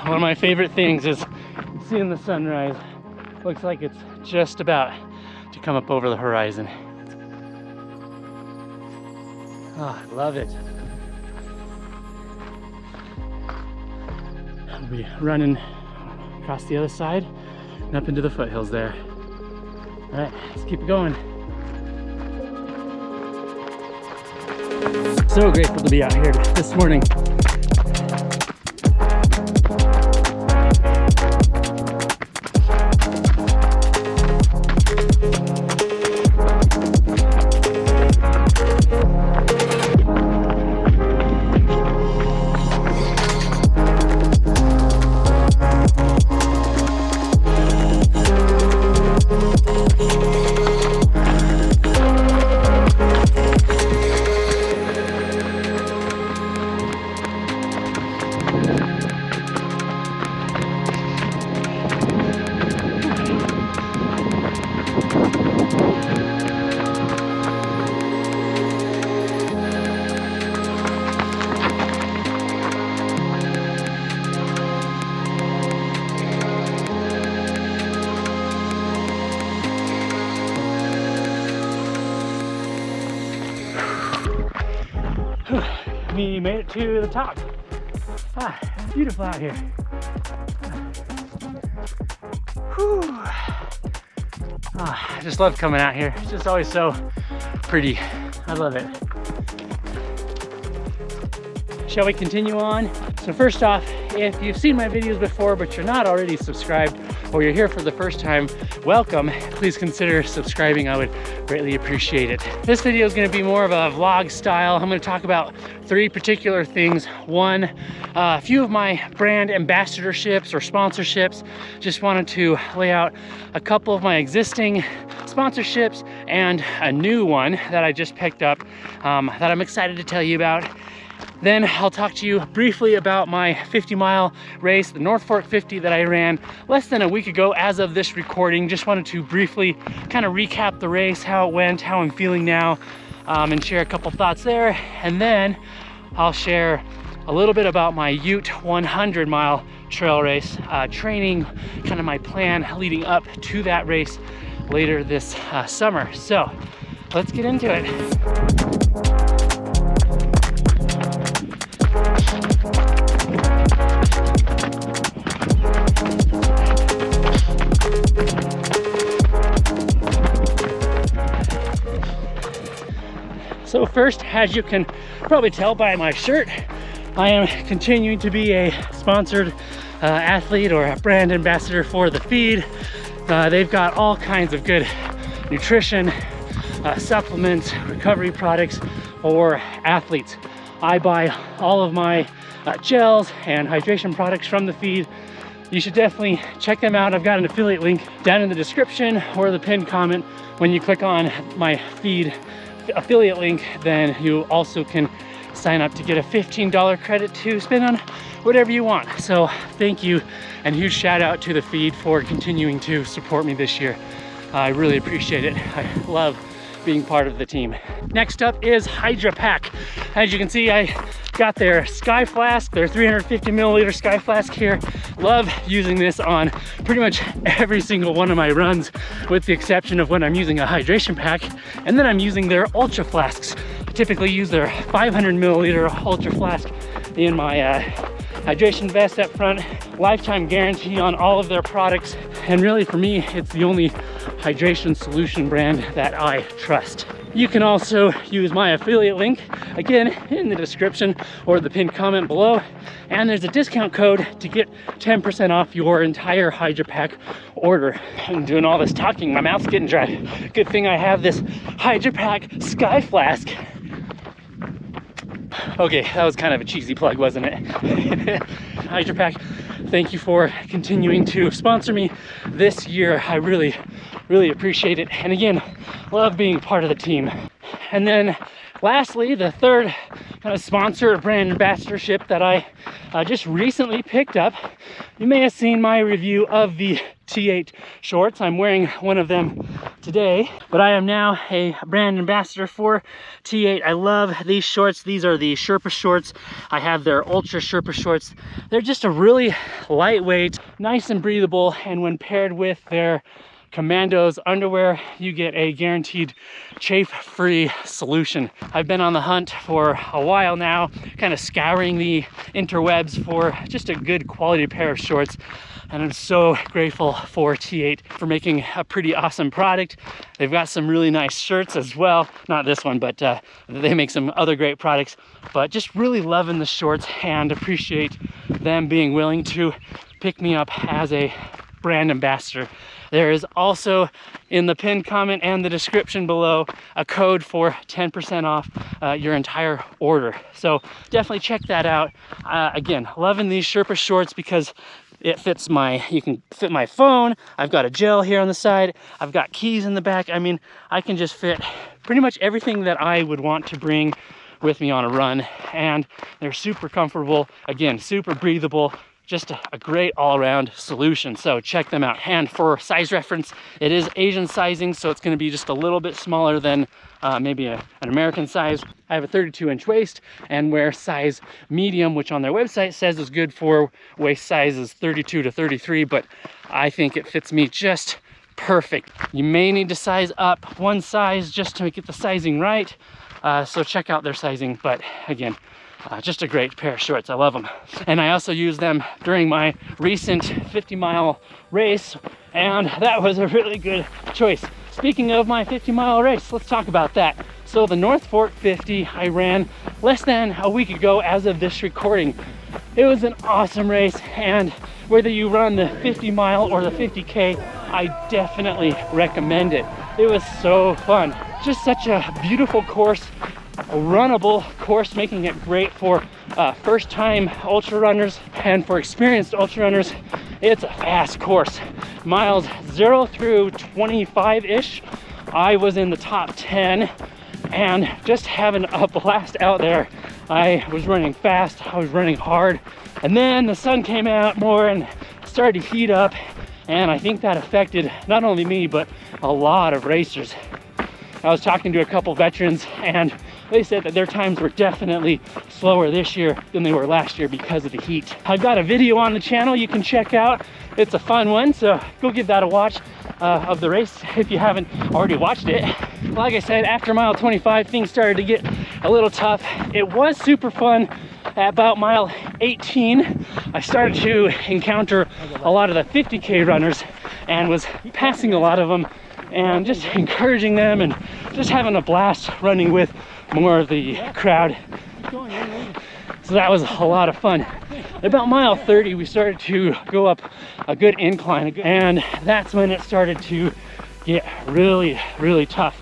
one of my favorite things is seeing the sunrise. Looks like it's just about to come up over the horizon. Oh, I love it. I'll be running across the other side and up into the foothills there. All right, let's keep it going. So grateful to be out here this morning. We made it to the top. It's beautiful out here. I just love coming out here. It's just always so pretty. I love it. Shall we continue on? So first off, if you've seen my videos before but you're not already subscribed, or you're here for the first time, welcome. Please consider subscribing. I would greatly appreciate it. This video is going to be more of a vlog style. I'm going to talk about 3 particular things. One, a few of my brand ambassadorships or sponsorships. Just wanted to lay out a couple of my existing sponsorships and a new one that I just picked up that I'm excited to tell you about. Then I'll talk to you briefly about my 50-mile race, the North Fork 50 that I ran less than a week ago as of this recording. Just wanted to briefly kind of recap the race, how it went, how I'm feeling now, and share a couple thoughts there. And then I'll share a little bit about my UTE 100-mile trail race, training, kind of my plan leading up to that race later this summer. So let's get into it. So first, as you can probably tell by my shirt, I am continuing to be a sponsored athlete or a brand ambassador for TheFeed. They've got all kinds of good nutrition, supplements, recovery products for athletes. I buy all of my gels and hydration products from TheFeed. You should definitely check them out. I've got an affiliate link down in the description or the pinned comment. When you click on my feed affiliate link, then you also can sign up to get a $15 credit to spend on whatever you want. So thank you, and huge shout out to TheFeed for continuing to support me this year. I really appreciate it. I love being part of the team. Next up is HydraPak. As you can see, I got their Sky Flask, their 350 milliliter Sky Flask here. Love using this on pretty much every single one of my runs, with the exception of when I'm using a hydration pack, and then I'm using their Ultra Flasks. I typically use their 500 milliliter Ultra Flask in my hydration vest up front. Lifetime guarantee on all of their products, and really for me, it's the only hydration solution brand that I trust. You can also use my affiliate link, again, in the description or the pinned comment below, and there's a discount code to get 10% off your entire HydraPak order. I'm doing all this talking, my mouth's getting dry. Good thing I have this HydraPak Sky Flask. Okay, that was kind of a cheesy plug, wasn't it? HydraPak, thank you for continuing to sponsor me this year. I really appreciate it. And again, love being part of the team. And then lastly, the third kind of sponsor brand ambassadorship that I just recently picked up. You may have seen my review of the T8 shorts. I'm wearing one of them today, but I am now a brand ambassador for T8. I love these shorts. These are the Sherpa shorts. I have their Ultra Sherpa shorts. They're just a really lightweight, nice and breathable, and when paired with their Commandos underwear, you get a guaranteed chafe-free solution. I've been on the hunt for a while now, kind of scouring the interwebs for just a good quality pair of shorts, and I'm so grateful for T8 for making a pretty awesome product. They've got some really nice shirts as well. Not this one, but they make some other great products. But just really loving the shorts and appreciate them being willing to pick me up as a brand ambassador. There is also in the pinned comment and the description below a code for 10% off your entire order. So definitely check that out. Again, loving these Sherpa shorts because it fits you can fit my phone. I've got a gel here on the side. I've got keys in the back. I mean, I can just fit pretty much everything that I would want to bring with me on a run. And they're super comfortable. Again, super breathable. Just a great all-around solution. So check them out. And for size reference, it is Asian sizing, so it's going to be just a little bit smaller than maybe an American size. I have a 32-inch waist and wear size medium, which on their website says is good for waist sizes 32 to 33, but I think it fits me just perfect. You may need to size up one size just to get the sizing right, so check out their sizing. But again, just a great pair of shorts. I love them. And I also used them during my recent 50-mile race, and that was a really good choice. Speaking of my 50-mile race, let's talk about that. So the North Fork 50 I ran less than a week ago as of this recording. It was an awesome race, and whether you run the 50-mile or the 50K, I definitely recommend it. It was so fun. Just such a beautiful course, a runnable course, making it great for first-time ultra runners, and for experienced ultra runners, it's a fast course. Miles 0 through 25-ish, I was in the top 10, and just having a blast out there. I was running fast, I was running hard, and then the sun came out more and started to heat up, and I think that affected not only me, but a lot of racers. I was talking to a couple veterans, and they said that their times were definitely slower this year than they were last year because of the heat. I've got a video on the channel you can check out. It's a fun one, so go give that a watch of the race if you haven't already watched it. Like I said, after mile 25, things started to get a little tough. It was super fun. At about mile 18, I started to encounter a lot of the 50K runners and was passing a lot of them and just encouraging them and just having a blast running with more of the crowd. So that was a lot of fun. At about mile 30, we started to go up a good incline, and that's when it started to get really, really tough.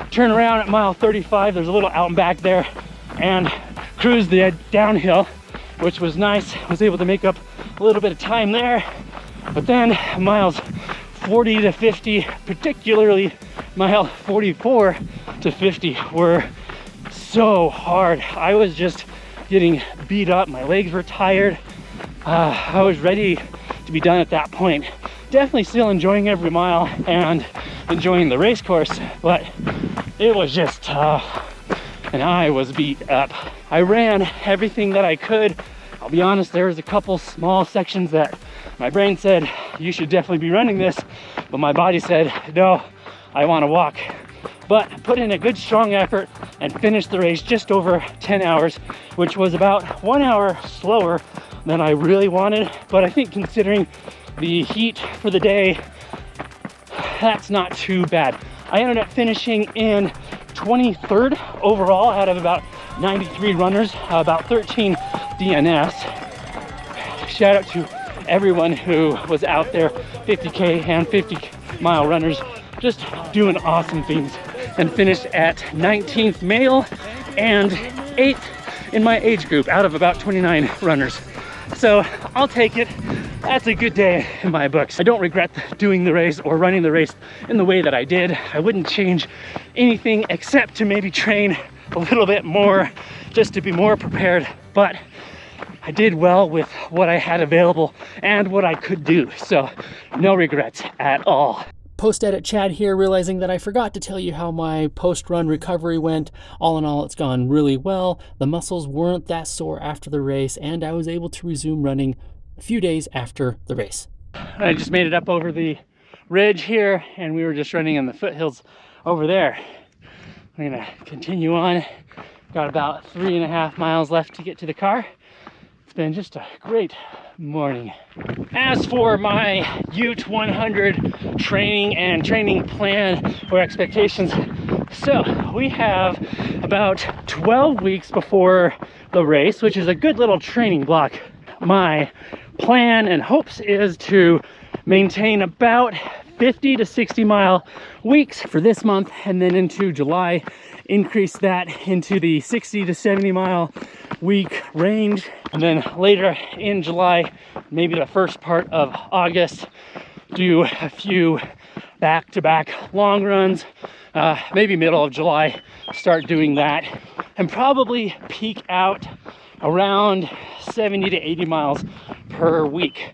Turn around at mile 35, there's a little out and back there, and cruised the downhill, which was nice. I was able to make up a little bit of time there. But then miles 40 to 50, particularly mile 44 to 50, were so hard. I was just getting beat up. My legs were tired. I was ready to be done at that point. Definitely still enjoying every mile and enjoying the race course, but it was just tough. And I was beat up. I ran everything that I could. I'll be honest, there was a couple small sections that my brain said, you should definitely be running this, but my body said, no, I want to walk. But put in a good strong effort and finished the race just over 10 hours, which was about 1 hour slower than I really wanted. But I think considering the heat for the day, that's not too bad. I ended up finishing in 23rd overall out of about 93 runners, about 13 DNS. Shout out to everyone who was out there, 50K and 50-mile runners, just doing awesome things, and finished at 19th male and 8th in my age group out of about 29 runners. So I'll take it. That's a good day in my books. I don't regret doing the race or running the race in the way that I did. I wouldn't change anything except to maybe train a little bit more just to be more prepared. But I did well with what I had available and what I could do. So no regrets at all. Post-edit Chad here, realizing that I forgot to tell you how my post-run recovery went. All in all, it's gone really well. The muscles weren't that sore after the race, and I was able to resume running a few days after the race. I just made it up over the ridge here, and we were just running in the foothills over there. I'm gonna continue on. Got about 3.5 miles left to get to the car. It's been just a great morning. As for my UTE 100 training plan or expectations, so we have about 12 weeks before the race, which is a good little training block. My plan and hopes is to maintain about 50 to 60 mile weeks for this month, and then into July increase that into the 60 to 70 mile week range, and then later in July, maybe the first part of August, do a few back-to-back long runs. Maybe middle of July start doing that, and probably peak out around 70 to 80 miles per week.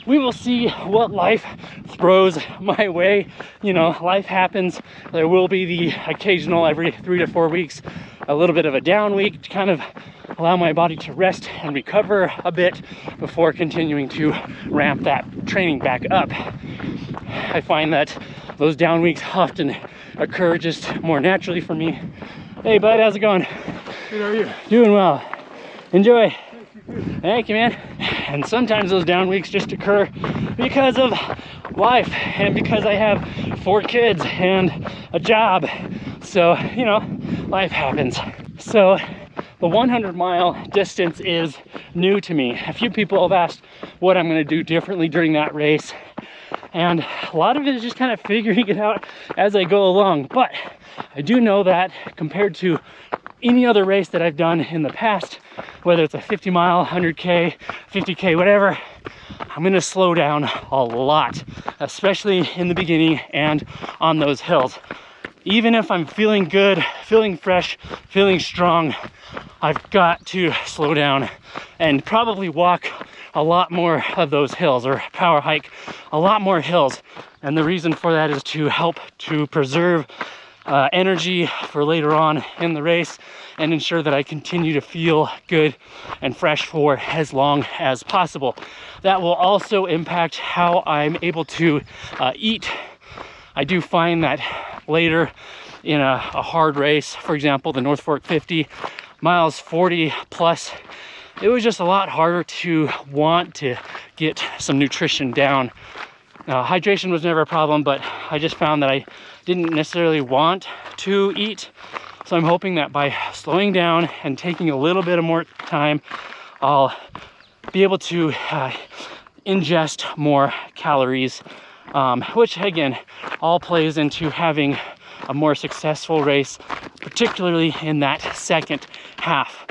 We will see what life throws my way. You know, life happens. There will be the occasional, every 3 to 4 weeks, a little bit of a down week to kind of allow my body to rest and recover a bit before continuing to ramp that training back up. I find that those down weeks often occur just more naturally for me. Hey bud, how's it going? Good, how are you? Doing well. Enjoy. Thank you, man. And sometimes those down weeks just occur because of life and because I have 4 kids and a job. So, you know, life happens. So the 100-mile distance is new to me. A few people have asked what I'm going to do differently during that race, and a lot of it is just kind of figuring it out as I go along. But I do know that compared to any other race that I've done in the past, whether it's a 50 mile, 100K, 50K, whatever, I'm gonna slow down a lot, especially in the beginning and on those hills. Even if I'm feeling good, feeling fresh, feeling strong, I've got to slow down and probably walk a lot more of those hills, or power hike a lot more hills. And the reason for that is to help to preserve energy for later on in the race and ensure that I continue to feel good and fresh for as long as possible. That will also impact how I'm able to eat. I do find that later in a hard race, for example, the North Fork 50 miles 40 plus, it was just a lot harder to want to get some nutrition down. Hydration was never a problem, but I just found that I didn't necessarily want to eat. So I'm hoping that by slowing down and taking a little bit of more time, I'll be able to ingest more calories, which again, all plays into having a more successful race, particularly in that second half.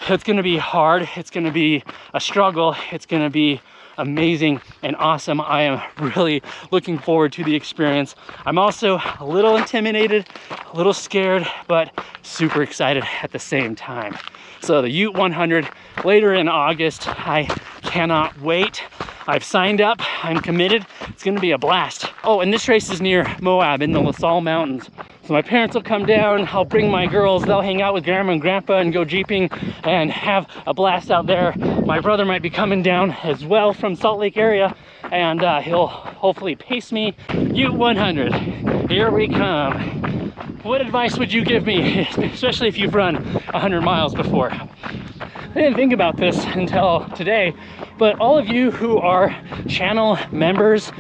It's gonna be hard, it's gonna be a struggle, it's gonna be amazing and awesome. I am really looking forward to the experience. I'm also a little intimidated, a little scared, but super excited at the same time. So the UTE 100 later in August, I cannot wait. I've signed up, I'm committed. It's gonna be a blast. Oh, and this race is near Moab in the La Salle Mountains. So my parents will come down, I'll bring my girls, they'll hang out with grandma and grandpa and go jeeping and have a blast out there. My brother might be coming down as well from Salt Lake area, and he'll hopefully pace me. UTE 100, here we come. What advice would you give me, especially if you've run 100 miles before? I didn't think about this until today, but all of you who are channel members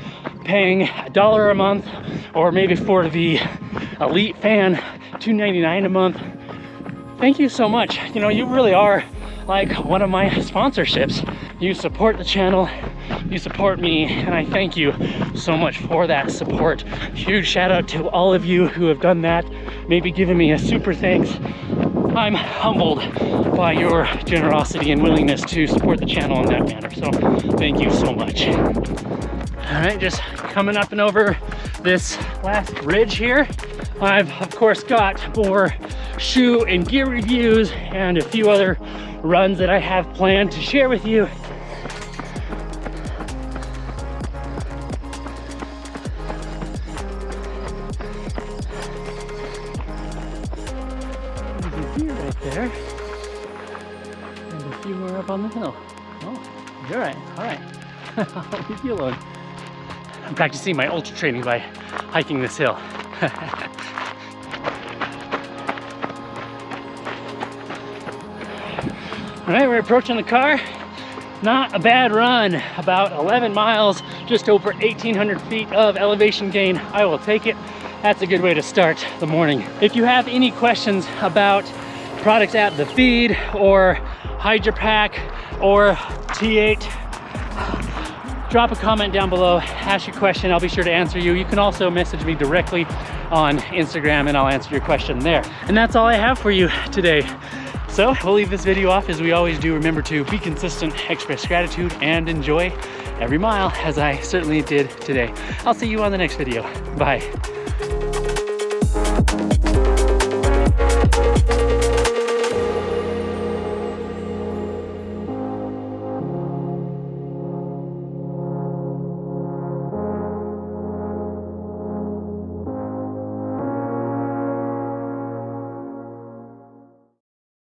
paying $1 a month, or maybe for the elite fan $2.99 a month, thank you so much. You know, you really are like one of my sponsorships. You support the channel, you support me, and I thank you so much for that support. Huge shout out to all of you who have done that, maybe giving me a super thanks. I'm humbled by your generosity and willingness to support the channel in that manner, so thank you so much. All right, just coming up and over this last ridge here. I've of course got more shoe and gear reviews and a few other runs that I have planned to share with you. few more up on the hill. Oh, you're right. All right. I'll leave you alone. I'm practicing my ultra training by hiking this hill. All right, we're approaching the car. Not a bad run, about 11 miles, just over 1,800 feet of elevation gain. I will take it. That's a good way to start the morning. If you have any questions about products at TheFeed or HydraPak or T8, drop a comment down below, ask your question, I'll be sure to answer you. You can also message me directly on Instagram and I'll answer your question there. And that's all I have for you today. So we'll leave this video off as we always do. Remember to be consistent, express gratitude, and enjoy every mile as I certainly did today. I'll see you on the next video. Bye.